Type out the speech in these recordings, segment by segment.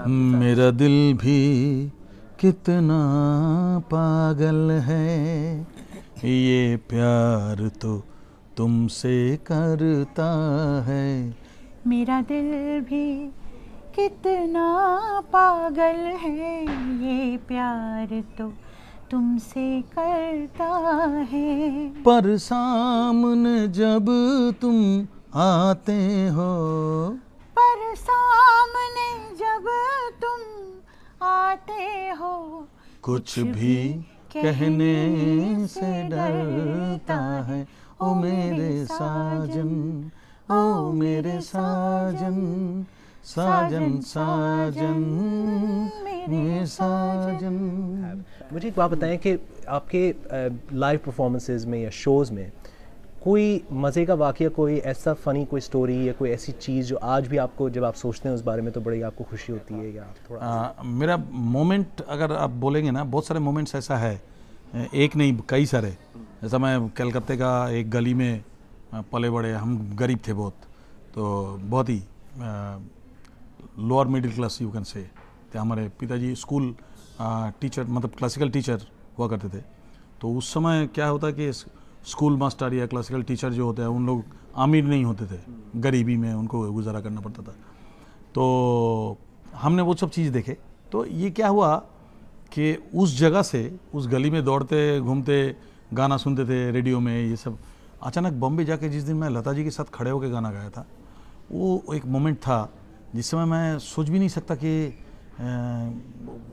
मेरा दिल भी कितना पागल है, ये प्यार तो तुमसे करता है। मेरा दिल भी कितना पागल है, ये प्यार तो तुमसे करता है। पर सामने जब तुम आते हो, पर सामने जब तुम आते हो, कुछ भी कहने से डरता है। ओ मेरे साजन, ओ मेरे साजन, साजन साजन मेरे साजन। मुझे एक बात बताएं कि आपके लाइव परफॉर्मेंसेज में या शोज़ में कोई मज़े का वाक़या, कोई ऐसा फ़नी कोई स्टोरी या कोई ऐसी चीज़ जो आज भी आपको जब आप सोचते हैं उस बारे में तो बड़ी आपको खुशी होती है, या थोड़ा मेरा मोमेंट अगर आप बोलेंगे ना, बहुत सारे मोमेंट्स ऐसा है, एक नहीं कई सारे। जैसा मैं कलकत्ते का एक गली में पले बड़े, हम गरीब थे बहुत, तो बहुत ही lower middle class you can say थे। हमारे पिताजी स्कूल टीचर, मतलब क्लासिकल टीचर हुआ करते थे। तो उस समय क्या होता है कि स्कूल मास्टर या क्लासिकल टीचर जो होते हैं उन लोग अमीर नहीं होते थे, गरीबी में उनको गुजारा करना पड़ता था। तो हमने वो सब चीज़ देखे। तो ये क्या हुआ कि उस जगह से, उस गली में दौड़ते घूमते गाना सुनते थे रेडियो में, ये सब। अचानक बॉम्बे जाके जिस दिन मैं लता जी के साथ खड़े होकर गाना गाया था, वो एक मोमेंट था जिस समय मैं सोच भी नहीं सकता कि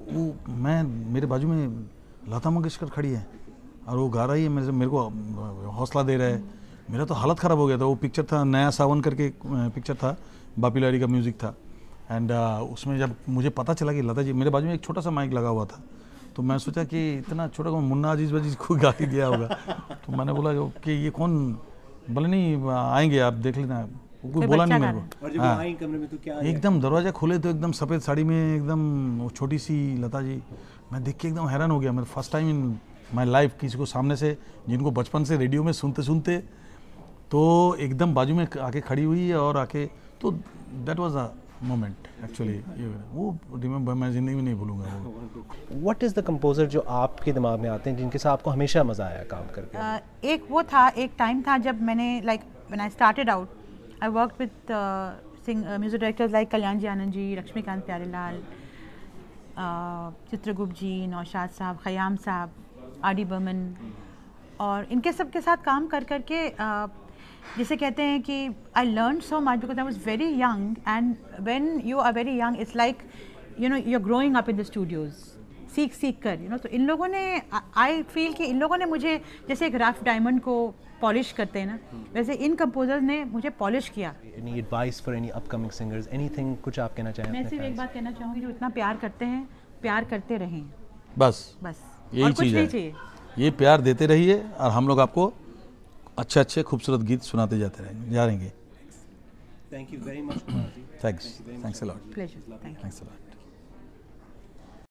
वो मेरे बाजू में लता मंगेशकर खड़ी है और वो गा रही है, मेरे को हौसला दे रहा है। मेरा तो हालत ख़राब हो गया था। वो पिक्चर था नया सावन करके, पिक्चर था, बापी लारी का म्यूज़िक था। एंड उसमें जब मुझे पता चला कि लता जी, मेरे बाजू में एक छोटा सा माइक लगा हुआ था, तो मैं सोचा कि इतना छोटा मुन्ना अजीज वजीज को गा के दिया होगा। तो मैंने बोला कि ये कौन, बोले नहीं आएंगे आप देख लेना। कोई बोला नहीं मेरे को। और जब वो आई कमरे में तो क्या एकदम दरवाज़ा खोले तो एकदम सफ़ेद साड़ी में, एकदम वो छोटी सी लता जी, मैं देख के एकदम हैरान हो गया। मेरा first time in my life किसी को सामने से, जिनको बचपन से रेडियो में सुनते सुनते, तो एकदम बाजू में आके खड़ी हुई है और आके, तो that was a moment actually. वो रिमेंबर मैं ज़िंदगी में नहीं भूलूंगा वो। व्हाट इज़ द कंपोज़र जो आपके दिमाग में आते हैं जिनके साथ आपको हमेशा मज़ा आया काम करके? एक वो था, एक टाइम था जब मैंने when I started out, I worked with music directors like Kalyan ji Anand ji, Laxmikant Pyarelal, Chitragupt ji, Naushad Sahab, Khayyam साहब, आर.डी. बर्मन, और इनके सब के साथ काम कर करके जिसे कहते हैं कि I learn so much because I was very young, and when you are very young it's like you know you are growing up in the studios, सीख कर तो इन लोगों ने, आई फील कि इन लोगों ने मुझे जैसे एक रफ डायमंड को पॉलिश करते हैं ना, वैसे इन कंपोजर्स ने मुझे पॉलिश किया। Any advice for any upcoming singers, anything कुछ आप कहना चाहें? मैं सिर्फ एक बात कहना चाहूँगी, जो इतना प्यार करते हैं, प्यार करते रहें, बस यही चीज़ है। चाहिए, ये प्यार देते रहिए और हम लोग आपको अच्छे अच्छे खूबसूरत गीत सुनाते जा रहेंगे। Thank you very much. Thanks a lot. Pleasure, thank you. Thanks a lot.